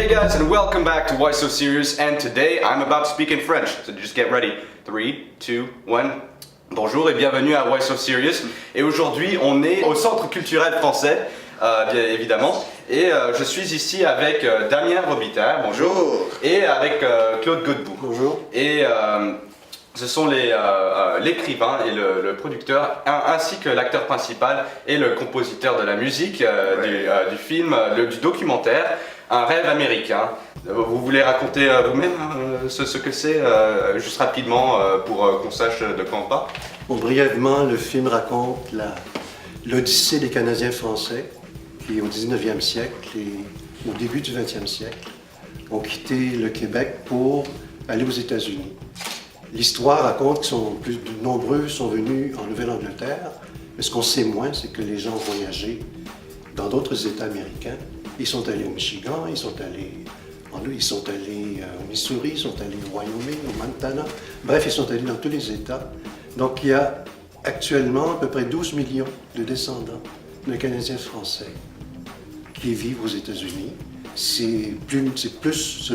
Hey guys, and welcome back to Why So Serious, and today I'm about to speak in French, so just get ready. 3, 2, 1. Bonjour et bienvenue à Why So Serious. Et aujourd'hui, on est au Centre culturel français, bien évidemment. Et je suis ici avec Damien Robitaille, bonjour. Et avec Claude Godbout. Bonjour. Et ce sont l'écrivain et le producteur, ainsi que l'acteur principal et le compositeur de la musique du film, du documentaire Un rêve américain. Vous voulez raconter vous-même ce que c'est, juste rapidement, pour qu'on sache de quoi on parle? Bon, brièvement, le film raconte l'odyssée des Canadiens français qui, au 19e siècle et au début du 20e siècle, ont quitté le Québec pour aller aux États-Unis. L'histoire raconte que plus nombreux sont venus en Nouvelle-Angleterre, mais ce qu'on sait moins, c'est que les gens ont voyagé dans d'autres États américains. Ils sont allés au Michigan, ils sont allés au Missouri, ils sont allés au Wyoming, au Montana. Bref, ils sont allés dans tous les États. Donc, il y a actuellement à peu près 12 millions de descendants de Canadiens français qui vivent aux États-Unis. C'est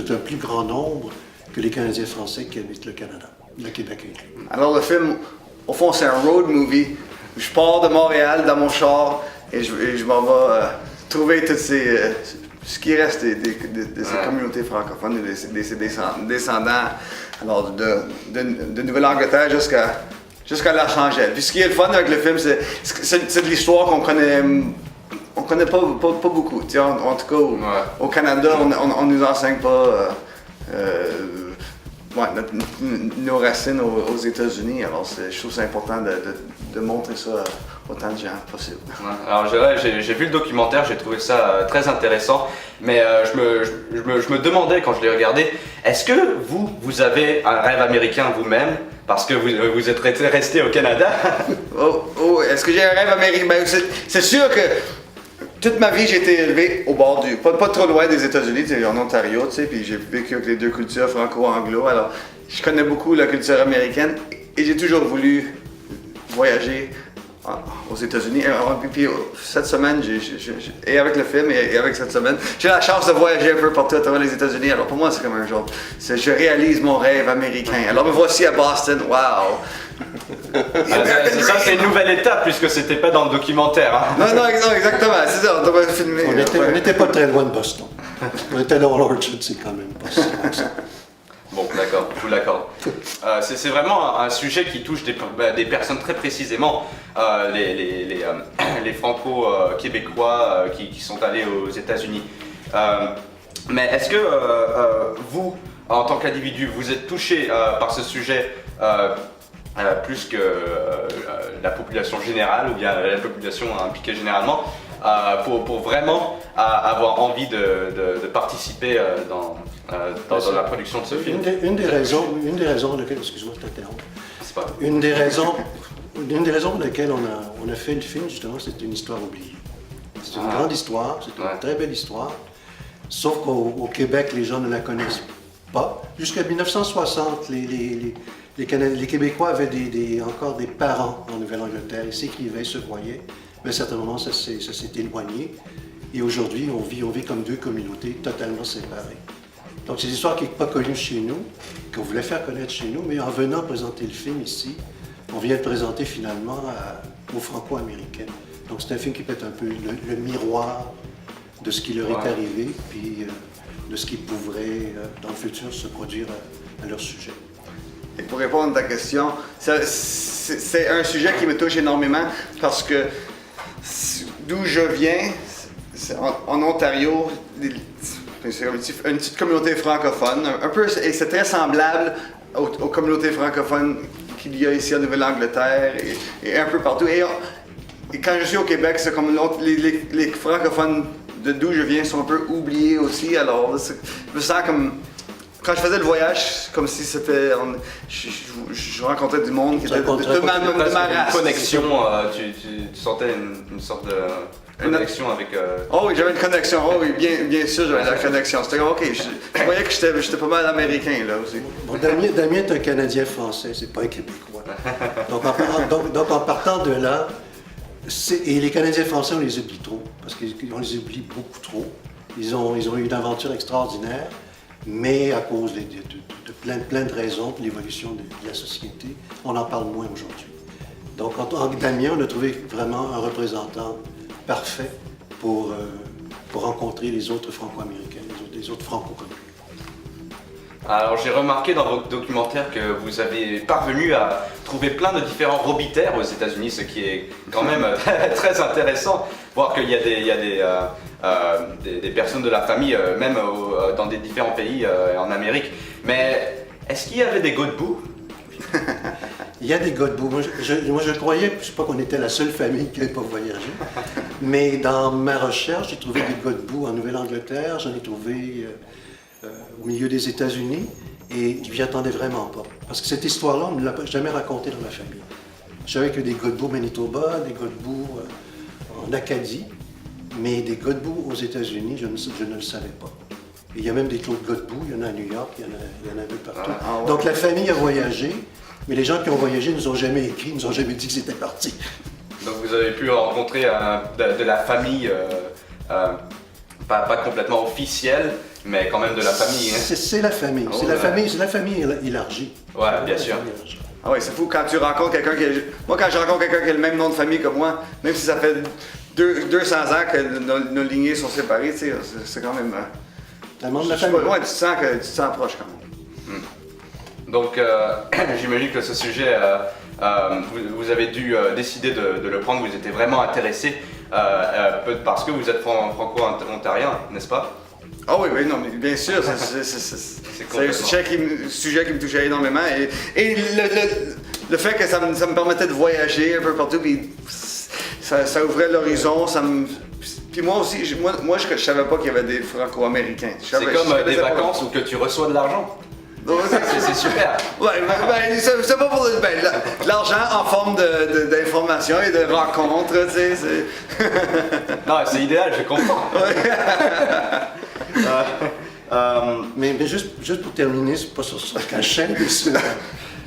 un plus grand nombre que les Canadiens français qui habitent le Canada, le Québec inclus. Alors le film, au fond, c'est un road movie. Je pars de Montréal dans mon char et je m'en vais trouver ce qui reste de ces communautés francophones, de ces descendants, alors de Nouvelle-Angleterre jusqu'à Los Angeles. Puis ce qui est le fun avec le film, c'est de l'histoire qu'on connaît pas beaucoup. En tout cas, au Canada, on nous enseigne pas nos racines aux États-Unis. Alors je trouve ça important de montrer ça autant de gens possible. Ouais. Alors j'ai vu le documentaire, j'ai trouvé ça très intéressant, mais je me demandais quand je l'ai regardé, est-ce que vous avez un rêve américain vous-même? Parce que vous êtes resté au Canada. Est-ce que j'ai un rêve américain? Ben, c'est sûr que toute ma vie, j'ai été élevé au bord pas trop loin des États-Unis, en Ontario, tu sais, puis j'ai vécu avec les deux cultures franco-anglo. Alors, je connais beaucoup la culture américaine et j'ai toujours voulu voyager aux États-Unis. Puis cette semaine, et avec le film et avec cette semaine, j'ai la chance de voyager un peu partout à travers les États-Unis. Alors pour moi, c'est comme un jour. Je réalise mon rêve américain. Alors me voici à Boston. Wow! C'est une nouvelle étape puisque c'était pas dans le documentaire. Hein. Non, exactement. C'est ça, on devrait filmer. On n'était pas très loin de Boston. On était dans l'Orchard, c'est quand même pas si loin que ça. Bon, d'accord, je vous l'accorde. C'est vraiment un sujet qui touche des personnes très précisément, les franco-québécois qui sont allés aux États-Unis. Mais est-ce que vous, en tant qu'individu, vous êtes touché par ce sujet plus que la population générale ou bien la population impliquée généralement, pour vraiment avoir envie de participer dans la production de ce film? Une des raisons pour lesquelles, excuse-moi de t'interrompre, une des raisons pour lesquelles on a fait le film, justement, c'est une histoire oubliée. C'est une grande histoire, c'est une très belle histoire, sauf qu'au Québec, les gens ne la connaissent pas. Jusqu'à 1960, les Québécois avaient encore des parents en Nouvelle-Angleterre, ils s'écrivaient, se voyaient, mais à un certain moment, ça s'est éloigné. Et aujourd'hui, on vit comme deux communautés totalement séparées. Donc c'est une histoire qui n'est pas connue chez nous, qu'on voulait faire connaître chez nous, mais en venant présenter le film ici, on vient de présenter finalement aux Franco-Américains. Donc c'est un film qui peut être un peu le miroir de ce qui leur est arrivé, puis de ce qui pourrait dans le futur se produire à leur sujet. Et pour répondre à ta question, c'est un sujet qui me touche énormément parce que d'où je viens, en Ontario, c'est une petite communauté francophone, un peu, et c'est très semblable aux communautés francophones qu'il y a ici en Nouvelle-Angleterre et un peu partout. Et quand je suis au Québec, c'est comme les francophones d'où je viens sont un peu oubliés aussi. Alors, je me sens comme... Quand je faisais le voyage, comme si c'était... Je rencontrais du monde qui était de ma race. Une connexion, tu sentais une sorte de... connexion avec... Oh oui, j'avais une connexion. Oh oui, bien sûr, j'avais la connexion. C'était OK, je voyais que j'étais pas mal américain, là, aussi. Bon, Damien est un Canadien français, c'est pas un Québécois. Donc en partant de là, et les Canadiens français, on les oublie trop, parce qu'on les oublie beaucoup trop. Ils ont eu une aventure extraordinaire, mais à cause de plein de raisons pour l'évolution de la société, on en parle moins aujourd'hui. Donc, en Damien, on a trouvé vraiment un représentant parfait pour rencontrer les autres Franco-Américains, les autres franco-communs. Alors j'ai remarqué dans votre documentaire que vous avez parvenu à trouver plein de différents robitaires aux États-Unis, ce qui est quand même très intéressant, voir qu'il y a des personnes de la famille, même dans des différents pays en Amérique. Mais est-ce qu'il y avait des Godbout? Il y a des Godbout. Moi, je croyais, je sais pas qu'on était la seule famille qui n'avait pas voyagé, mais dans ma recherche, j'ai trouvé des Godbout en Nouvelle-Angleterre, j'en ai trouvé au milieu des États-Unis, et je m'y attendais vraiment pas. Parce que cette histoire-là, on ne l'a jamais racontée dans ma famille. Je savais que des Godbout au Manitoba, des Godbout en Acadie, mais des Godbout aux États-Unis, je ne le savais pas. Et il y a même des Claude Godbout, il y en a à New York, il y en a un peu partout. Ah ouais. Donc la famille a voyagé, mais les gens qui ont voyagé ne nous ont jamais écrit, ne nous ont jamais dit que c'était parti. Donc vous avez pu rencontrer de la famille, pas complètement officielle, mais quand même de la famille. Hein. C'est la famille, Oh, c'est la famille élargie. Ouais, bien sûr. Ah oui, c'est fou quand tu rencontres quelqu'un qui est... Moi, quand je rencontre quelqu'un qui a le même nom de famille que moi, même si ça fait 200 ans que nos lignées sont séparées, tu sais, c'est quand même... Un membre de la famille. Ouais, tu te sens proche quand même. Donc j'imagine que ce sujet, vous avez dû décider de le prendre, vous étiez vraiment intéressé, parce que vous êtes franco-ontarien, n'est-ce pas? Ah oui, non, mais bien sûr, c'est un sujet qui me touchait énormément. Et le fait que ça me permettait de voyager un peu partout, puis ça ouvrait l'horizon, Puis moi aussi, je savais pas qu'il y avait des Franco-Américains. C'est comme des vacances où que tu reçois de l'argent. C'est super. Ouais, c'est pas pour l'argent en forme d'information et de rencontres, tu sais. Non, c'est idéal, je comprends. Mais juste pour terminer, c'est pas sur son cachet, mais sur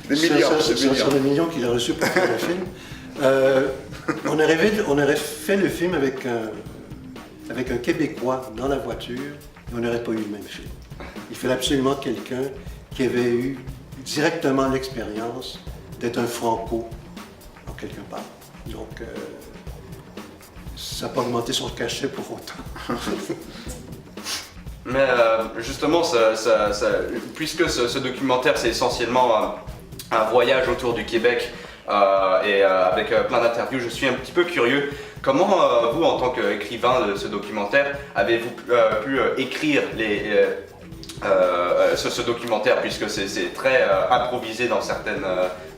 des millions. Le million qu'il a reçu pour faire le film. On aurait fait le film avec un Québécois dans la voiture et on n'aurait pas eu le même film. Il fallait absolument quelqu'un qui avait eu directement l'expérience d'être un franco en quelque part. Donc, ça n'a pas augmenté son cachet pour autant. Mais justement, puisque ce documentaire c'est essentiellement un voyage autour du Québec et avec plein d'interviews, je suis un petit peu curieux. Comment vous, en tant qu'écrivain de ce documentaire, avez-vous pu écrire ce documentaire, puisque c'est très improvisé dans certaines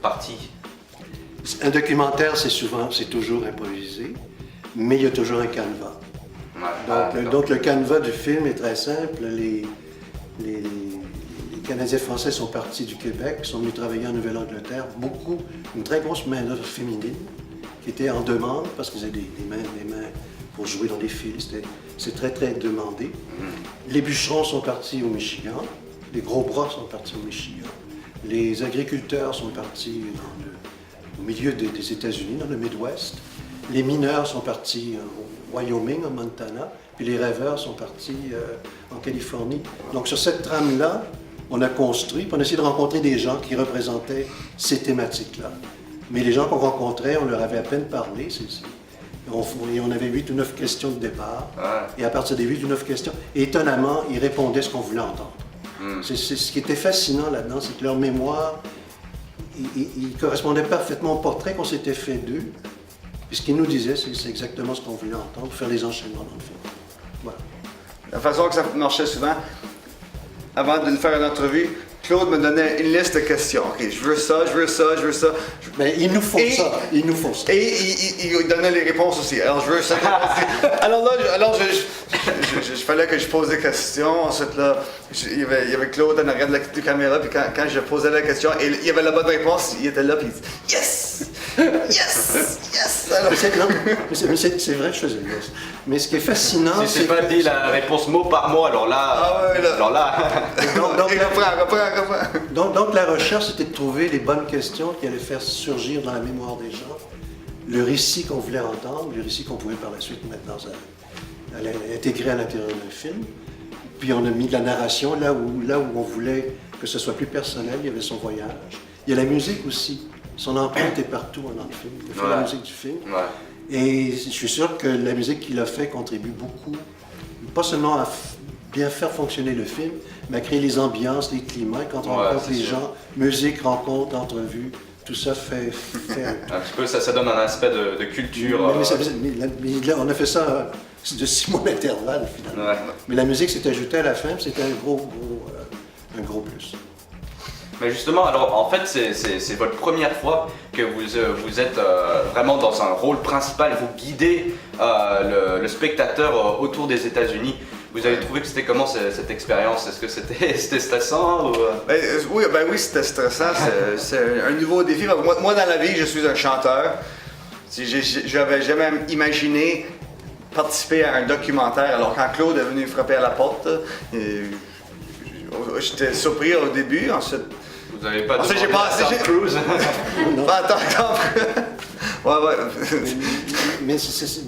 parties? Un documentaire, c'est toujours improvisé, mais il y a toujours un canevas. Donc le canevas du film est très simple. Les Canadiens français sont partis du Québec, sont venus travailler en Nouvelle-Angleterre. Une très grosse main-d'œuvre féminine qui était en demande parce qu'ils avaient des mains pour jouer dans des films. C'est très, très demandé. Les bûcherons sont partis au Michigan. Les gros bras sont partis au Michigan. Les agriculteurs sont partis au milieu des États-Unis, dans le Midwest. Les mineurs sont partis au Wyoming, en Montana. Puis les rêveurs sont partis en Californie. Donc sur cette trame-là, on a construit, puis on a essayé de rencontrer des gens qui représentaient ces thématiques-là. Mais les gens qu'on rencontrait, on leur avait à peine parlé. Et on avait 8 ou 9 questions de départ. Et à partir des 8 ou 9 questions, étonnamment, ils répondaient ce qu'on voulait entendre. C'est ce qui était fascinant là-dedans, c'est que leur mémoire, il correspondait parfaitement au portrait qu'on s'était fait d'eux. Puis ce qu'ils nous disaient, c'est exactement ce qu'on voulait entendre, faire les enchaînements dans le film. Voilà. La façon que ça marchait souvent, avant de nous faire une entrevue, Claude me donnait une liste de questions. OK, je veux ça, je veux ça, je veux ça. Mais il nous faut ça. Et il donnait les réponses aussi. Alors, je veux ça. Alors là, je fallait que je pose des questions. Ensuite, là, il y avait Claude en arrière de la caméra. Puis quand je posais la question, et il y avait la bonne réponse, il était là. Puis il dit Yes! Yes! Yes! Alors, c'est vrai, je faisais yes. Mais ce qui est fascinant, si c'est pas dit la réponse mot par mot, alors là... Donc la recherche, c'était de trouver les bonnes questions qui allaient faire surgir dans la mémoire des gens le récit qu'on voulait entendre, le récit qu'on pouvait par la suite mettre intégrée à l'intérieur d'un film. Puis on a mis de la narration là où on voulait que ce soit plus personnel, il y avait son voyage. Il y a la musique aussi. Son empreinte est partout dans le film. Il a fait la musique du film. Ouais. Et je suis sûr que la musique qu'il a fait contribue beaucoup, pas seulement à bien faire fonctionner le film, mais à créer les ambiances, les climats. Quand on rencontre les gens, musique, rencontre, entrevue, tout ça fait un petit peu, ça donne un aspect de culture. Mais on a fait ça de 6 mois d'intervalle finalement. Ouais. Mais la musique s'est ajoutée à la fin, c'était un gros plus. Mais justement, alors en fait, c'est votre première fois que vous êtes vraiment dans un rôle principal, vous guidez le spectateur autour des États-Unis. Vous avez trouvé que c'était comment cette expérience? Est-ce que c'était stressant ou... Oui, c'était stressant. C'est un nouveau défi. Moi, dans la vie, je suis un chanteur. J'avais jamais imaginé participer à un documentaire. Alors quand Claude est venu frapper à la porte, j'étais surpris au début. Ensuite, vous n'avez pas j'ai passé Tom Cruise? Attends. Ouais. Mais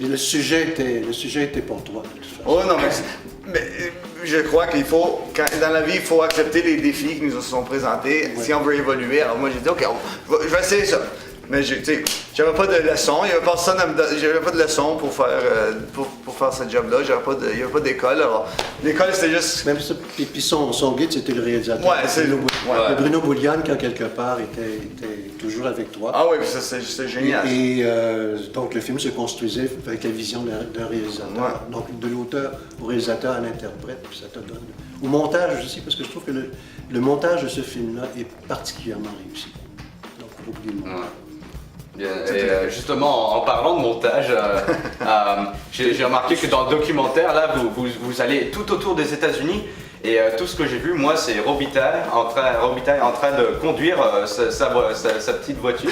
le sujet était pour toi, de toute façon. Oh non, mais je crois qu'il faut, dans la vie, il faut accepter les défis qui nous sont présentés si on veut évoluer. Alors moi, j'ai dit, OK, je vais essayer ça. Mais j'avais pas de leçon, il y avait personne j'avais pas de leçon pour faire ce job-là, il n'y avait pas d'école. Alors, l'école, c'était juste... Même ça, puis son guide, c'était le réalisateur. Ouais, c'est Bruno Bouliane, qui en quelque part était toujours avec toi. Ah oui, ça c'est génial. Et donc le film se construisait avec la vision d'un réalisateur. Ouais. Donc de l'auteur au réalisateur à l'interprète, puis ça te donne... Au montage aussi, parce que je trouve que le montage de ce film-là est particulièrement réussi. Donc il faut oublier le montage. Et justement, en parlant de montage, j'ai remarqué que dans le documentaire, là, vous allez tout autour des États-Unis et tout ce que j'ai vu, moi, c'est Robitaille en train de conduire sa petite voiture.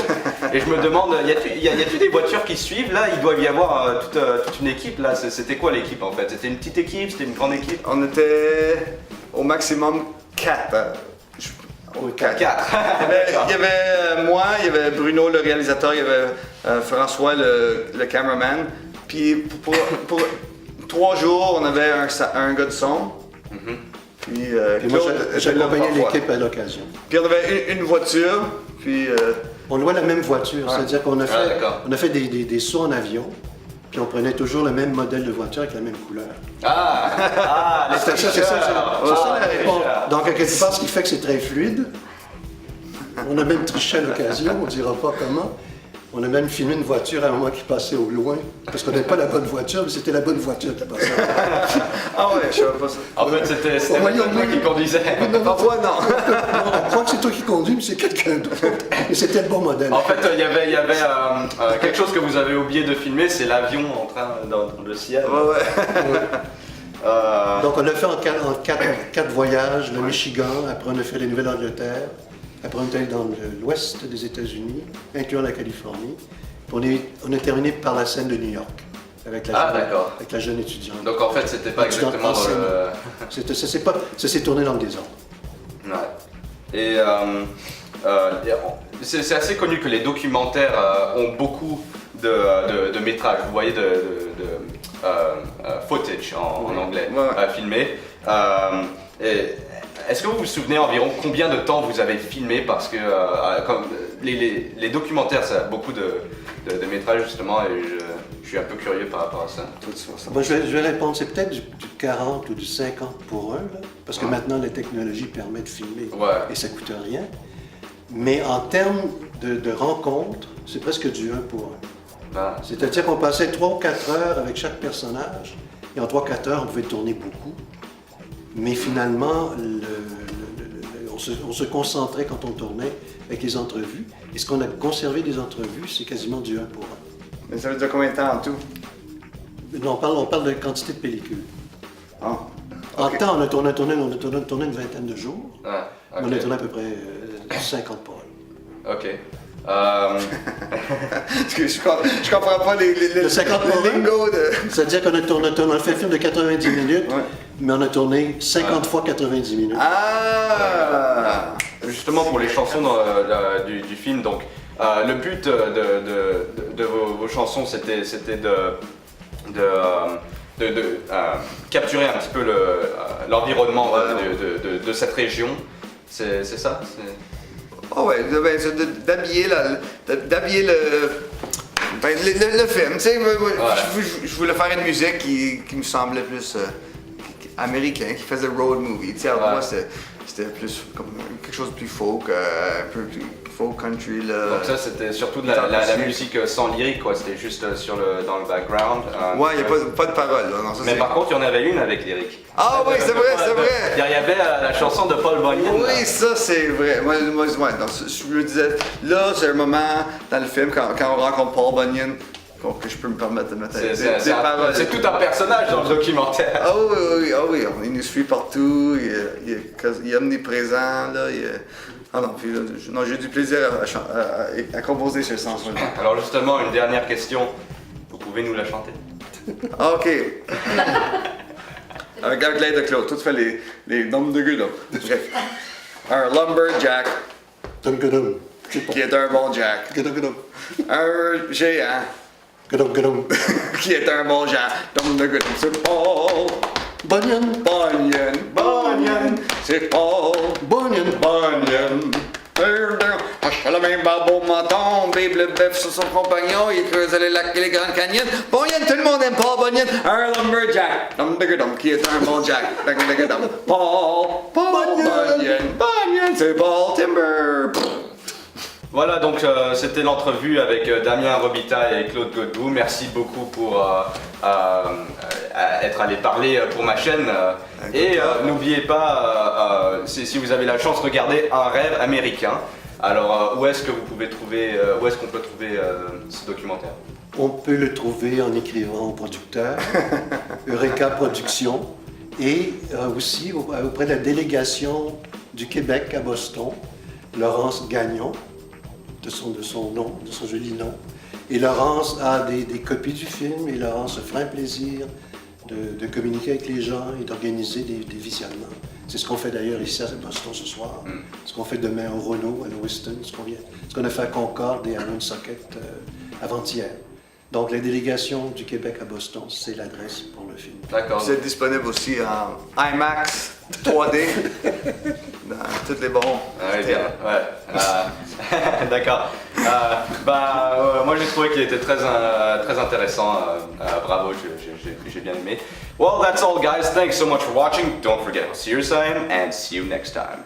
Et je me demande, y a-t-il des voitures qui suivent là? Il doit y avoir toute une équipe là. C'était quoi l'équipe en fait? C'était une petite équipe? C'était une grande équipe? On était au maximum 4. Oui, 4. Il y avait moi, il y avait Bruno le réalisateur, il y avait François le cameraman. Puis pour 3 jours, on avait un gars de son. Puis moi, j'accompagnais l'équipe à l'occasion. Puis on avait une voiture. Puis on louait la même voiture, c'est-à-dire qu'on a fait des sauts en avion. Puis on prenait toujours le même modèle de voiture avec la même couleur. C'est ça. Donc, quelque part, ce qui fait que c'est très fluide. On a même triché à l'occasion, on ne dira pas comment. On a même filmé une voiture à un moment qui passait au loin, parce qu'on n'avait pas la bonne voiture, mais c'était la bonne voiture qui passait. Ah ouais, je savais pas ça. En fait, c'était moi qui conduisais. Parfois, non. On croit que c'est toi qui conduis, mais c'est quelqu'un d'autre. Mais c'était le bon modèle. En fait, il y avait quelque chose que vous avez oublié de filmer, c'est l'avion en train dans le ciel. Ouais. Donc on a fait en 4 voyages, le Michigan, après on a fait la Nouvelle-Angleterre, après on est allé dans l'ouest des États-Unis, incluant la Californie. Puis on est terminé par la scène de New York, avec la jeune étudiante. Donc en fait, c'était pas exactement Ça s'est tourné dans le désordre. Ouais. Et c'est assez connu que les documentaires ont beaucoup de métrages, vous voyez, de footage en anglais, filmé. Est-ce que vous vous souvenez environ combien de temps vous avez filmé? Parce que comme les documentaires, ça a beaucoup de métrages justement, et je suis un peu curieux par rapport à ça. Bon, je vais répondre, c'est peut-être du 40 ou du 50 pour 1, là, parce que maintenant la technologie permet de filmer et ça coûte rien. Mais en termes de rencontres, c'est presque du 1 pour 1. C'est-à-dire qu'on passait 3 ou 4 heures avec chaque personnage, et en 3-4 heures, on pouvait tourner beaucoup. Mais finalement, on se concentrait quand on tournait avec les entrevues. Et ce qu'on a conservé des entrevues, c'est quasiment du 1 pour 1. Mais ça veut dire combien de temps en tout? Non, on parle de quantité de pellicules. Ah. En temps, on a tourné une vingtaine de jours. On a tourné à peu près 50 paroles. Ok. Je comprends pas les lingots de... C'est-à-dire qu'on a fait un film de 90 minutes, mais on a tourné 50 fois 90 minutes. Justement pour les chansons du film, donc le but de vos chansons, c'était de capturer un petit peu l'environnement de cette région. C'est ça? Ah ouais, d'habiller le film. Tu sais, je voulais faire une musique qui me semblait plus américain, qui faisait road movie. Tu sais, alors moi, c'était plus comme quelque chose de plus folk, un peu plus folk country. Là. Donc ça, c'était surtout de la musique sans lyrique, quoi. C'était juste dans le background. Ouais, il n'y a pas de paroles. Non, ça, mais par contre, il y en avait une avec lyrique. Ah oui, c'est vrai, c'est vrai. Il y avait la chanson de Paul Bunyan. Oui, là. ça c'est vrai. Moi je me disais, là, c'est un moment dans le film, quand on rencontre Paul Bunyan, que je peux me permettre de mettre des paroles. C'est tout un personnage dans le documentaire. Ah oui, il nous suit partout, il est omniprésent, là, Ah non, puis là, j'ai du plaisir à composer ce sens-là. Alors justement, une dernière question, vous pouvez nous la chanter? Ok. Avec l'aide de Claude, tout fait les noms de gueule. Bref. Un lumberjack, qui est un bon jack. Un géant, qui est un bon jack. C'est Paul Bunyan, c'est Paul Bunyan. Le même barbeau menton, Bible le bœuf sur son compagnon, il creusait les lacs et les grands canyons. Bunyan, tout le monde aime Paul Bunyan, un lumberjack, qui est un bon jack. Paul Bunyan, c'est Paul Timber. Voilà, donc c'était l'entrevue avec Damien Robitaille et Claude Godbout. Merci beaucoup pour être allé parler pour ma chaîne. Et n'oubliez pas, si vous avez la chance, regardez Un rêve américain. Alors, où est-ce qu'on peut trouver ce documentaire? On peut le trouver en écrivant au producteur, Eureka Productions, et aussi auprès de la délégation du Québec à Boston, Laurence Gagnon, de son nom, de son joli nom. Et Laurence a des copies du film, et Laurence se fera un plaisir de communiquer avec les gens et d'organiser des visionnements. C'est ce qu'on fait d'ailleurs ici à Boston ce soir, ce qu'on fait demain au Renault, à Lewiston, ce qu'on a fait à Concorde et à Woonsocket avant-hier. Donc la délégation du Québec à Boston, c'est l'adresse pour le film. D'accord. Vous êtes disponible aussi en IMAX 3D dans tous les bons. D'accord. Moi j'ai trouvé qu'il était très intéressant. Bravo, j'ai bien aimé. Well, that's all guys. Thanks so much for watching. Don't forget, I'll see you time and see you next time.